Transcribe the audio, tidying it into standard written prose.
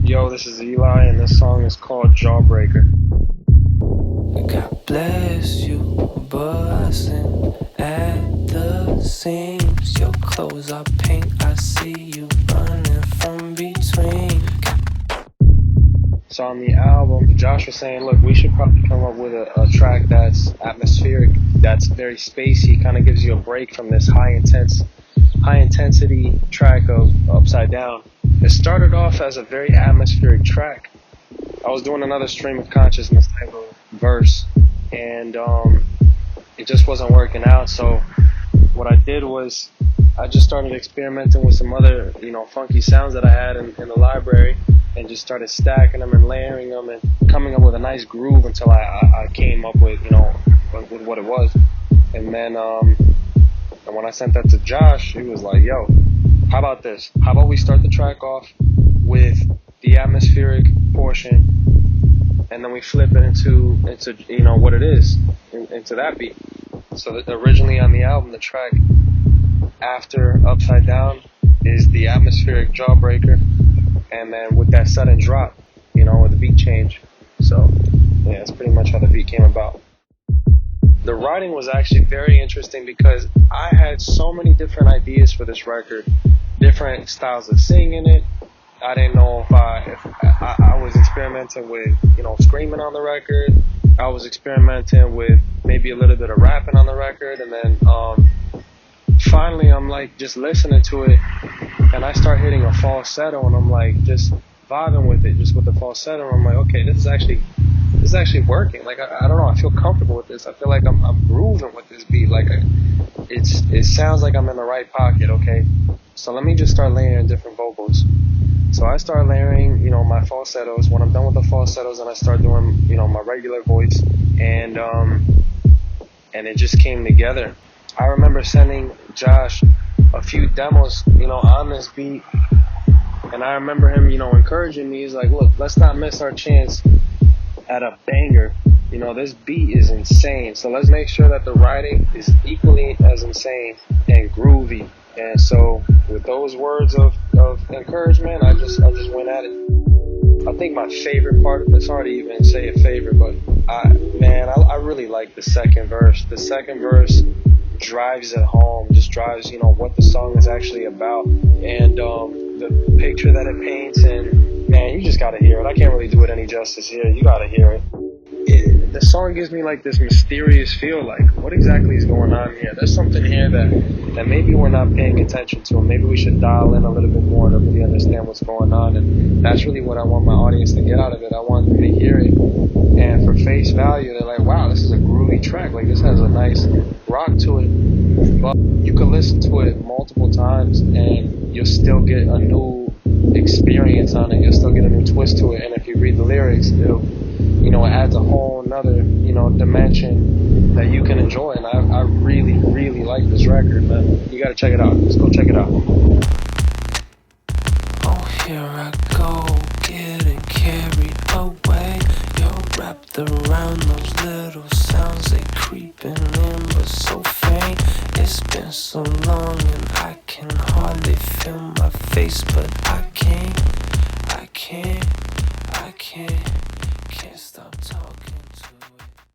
Yo, this is Eli, and this song is called Jawbreaker. God bless you, buzzing at the seams. Your clothes are pink, I see you running from between. So on the album, Josh was saying, look, we should probably come up with a track that's atmospheric, that's very spacey, kind of gives you a break from this high intensity track of Upside Down. It started off as a very atmospheric track. I was doing another stream of consciousness type of verse, and it just wasn't working out. So what I did was I just started experimenting with some other, funky sounds that I had in the library, and just started stacking them and layering them and coming up with a nice groove until I came up with, with what it was. And then and when I sent that to Josh, he was like, yo, how about this? How about we start the track off with the atmospheric portion, and then we flip it into what it is, into that beat. So that originally on the album, the track after Upside Down is the atmospheric Jawbreaker, and then with that sudden drop, with the beat change. So yeah, that's pretty much how the beat came about. The writing was actually very interesting because I had so many different ideas for this record, different styles of singing it. I didn't know if I was experimenting with, screaming on the record. I was experimenting with maybe a little bit of rapping on the record, and then finally I'm like just listening to it, and I start hitting a falsetto, and I'm like just vibing with it, just with the falsetto. And I'm like, okay, this is actually working. Like I don't know, I feel comfortable with this. I feel like I'm grooving with this beat. Like it sounds like I'm in the right pocket. Okay, so let me just start layering different vocals. So I start layering, my falsettos. When I'm done with the falsettos, and I start doing, my regular voice, and it just came together. I remember sending Josh a few demos, on this beat, and I remember him, encouraging me. He's like, look, let's not miss our chance at a banger. This beat is insane, so let's make sure that the writing is equally as insane and groovy. And so with those words of encouragement, I just went at it. I think my favorite part, it's hard to even say a favorite, but I really like the second verse. The second verse drives it home, just drives, what the song is actually about, and the picture that it paints. And man, you just gotta hear it. I can't really do it any justice here. You gotta hear it. The song gives me like this mysterious feel, like what exactly is going on here? There's something here that maybe we're not paying attention to, and maybe we should dial in a little bit more to really understand what's going on. And that's really what I want my audience to get out of it. I want them to hear it, and for face value, they're like, wow, this is a groovy track. Like this has a nice rock to it. But you can listen to it multiple times, and you'll still get a new experience on it. You'll still get a new twist to it. And if you read the lyrics, it adds a whole another, dimension that you can enjoy. And I really, really like this record, man. You gotta check it out. Let's go check it out. Oh, here I go, getting carried away. You're wrapped around those little sounds, they creeping in but so faint. It's been so long and I can hardly feel my face, but I can't